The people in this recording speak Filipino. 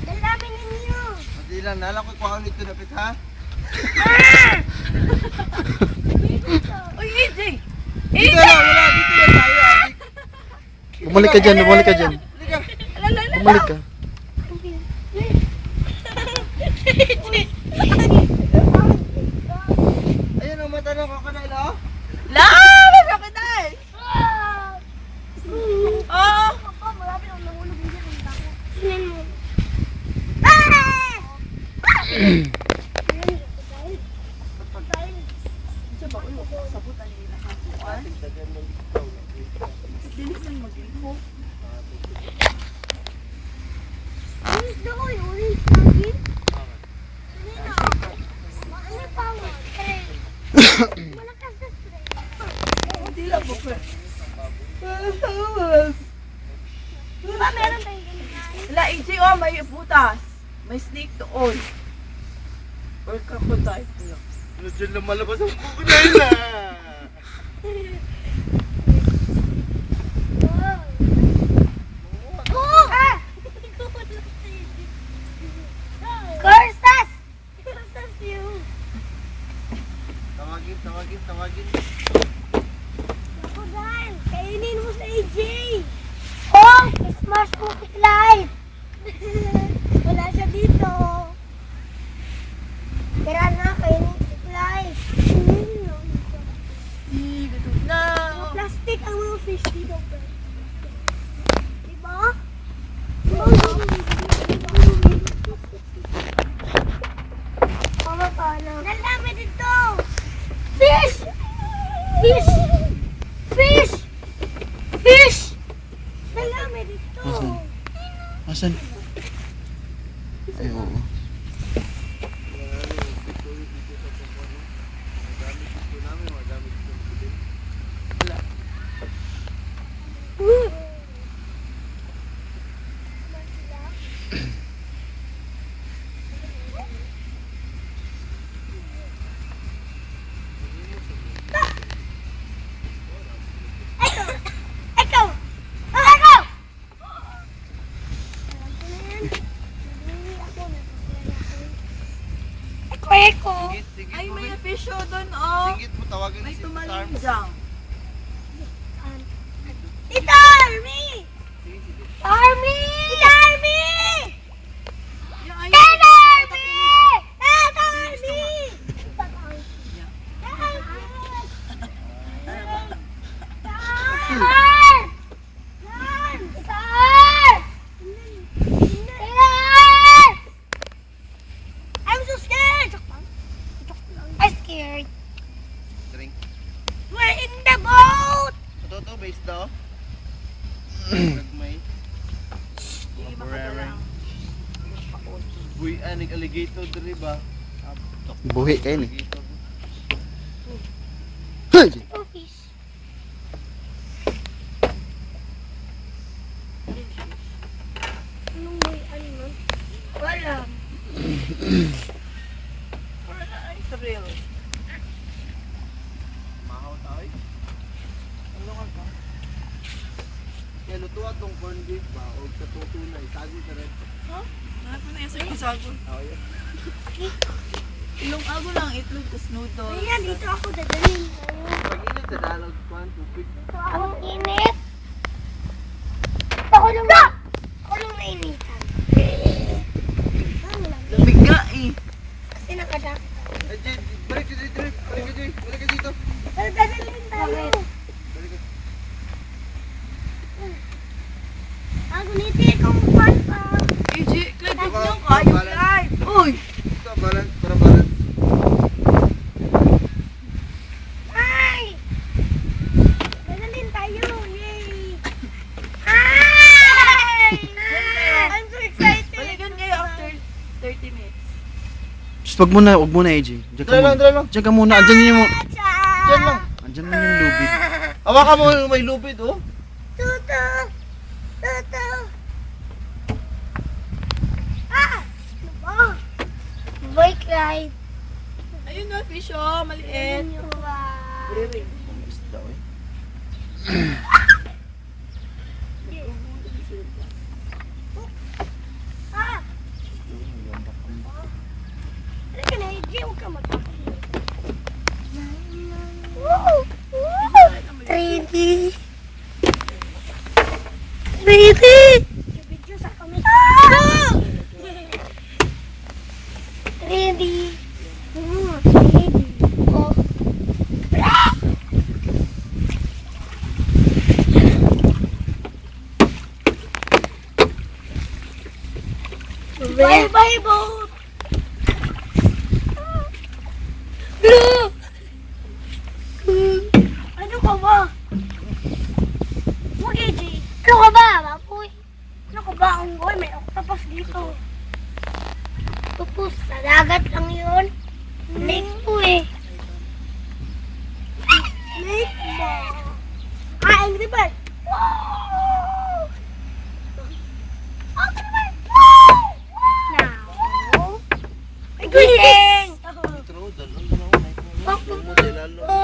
Dalamin ninyo. Hindi lang, nalang ko kuha ulit ito napit ha? Uy, AJ! Dito lang, wala. Dito lang tayo. Adik. Bumalik ka dyan, bumalik ka dyan. Bumalik ka. Ayun ang mata ng crocodile oh. Lahat! Crocodile! Oo! Marami ang nahulog dyan. Tingnan mo. Gusto ko yung orange lagi. Ano pa mo? Malakas na spray. Hindi lang po, friend. Di ba meron tayong ganyan? Wala, AJ, oh, may butas. May snake doon. Or crocodile. Ano dyan lang malabas ang crocodile ah. Corsas! Corsas yun. Tawagin. Ako dahil, kainin mo sa AJ. Oh, smash mo light. Wala siya dito. Tira na, kainin si light. Gutom na. Plastic ang mga fish dito. Diba? Mama, paano? Nalami dito! Fish! Fish! Fish! Fish! Nalami dito! Asan? Ay, oo. Ikaw! Ikaw! Eko! Sige, Ay, may Ruben. fish oh doon, oh. Singit mo, tawagin May si tumaling Tarms. dyan. Tita Army! Army! Tita Army! Yung ayun. Tita Army! Tita Army! I'm so scared! I'm scared. Drink. We're in the boat! Totoo, base daw. Nagmay. Hindi makadalang. Uy, anig alligator diri ba? Buhi kayo ni. Alligator. Hey! Oh, fish. Anong may ano? Wala. Wala, ay, sa real. Mahaw tayo. Ano ka ba? Kaya luto atong corn beef ba? O sa tutunay. Sabi ka rin. Huh? Ano na yung sago? Oh, yeah. Ilong ago lang itlog, tas noodles. Ayan, dito ako dadalhin. Pag init sa dalag, kuhan, tupig. Ang init. Ako lang na. Ako lang nainitan. Ano lang. Lamig nga eh. Kasi nakadak. Eh, Jay, balik ka dito. Balik ka, Jay. Balik ka dito. Pero dadalhin tayo. Balik ka. Ako niti kung pan pa. AJ, Clyde, huwag niyong kayo, Clyde. Uy! Ito, balance, para balance. Ay! Dadalhin tayo. Yay! Ay! I'm so excited. Balikan kayo after 30 minutes. Just wag muna AJ. Diyan ka Dala lang, muna. dala lang. Diyan ka muna. Andyan yung Diyan lang. andyan mo yung lubid. Hawakan mo yung may lupit, oh. Tuto! Tuto! Ah! Ano ba? Boy, Clyde. Ayun na, fish oh, maliit. Priring. Isda eh. Ah! Ano ka na, hindi huwag ka magpapalito. Woo! Woo! 3D! 3D! Video sa kami. Ah! 3D! 3D! Oh. Bye-bye, boat! Blue! Ano ka ba? Huwag AJ. Ano ka ba, Mapoy? Ano ka ba, Unggoy? May octopus dito. Octopus, sa dagat lang yun. Lake po eh. Lake ba? Ah, Angry Bird! Wow! Angry Bird! Wow! Now, ay, guling! Intro, dalawang na ako. Mo sila lo.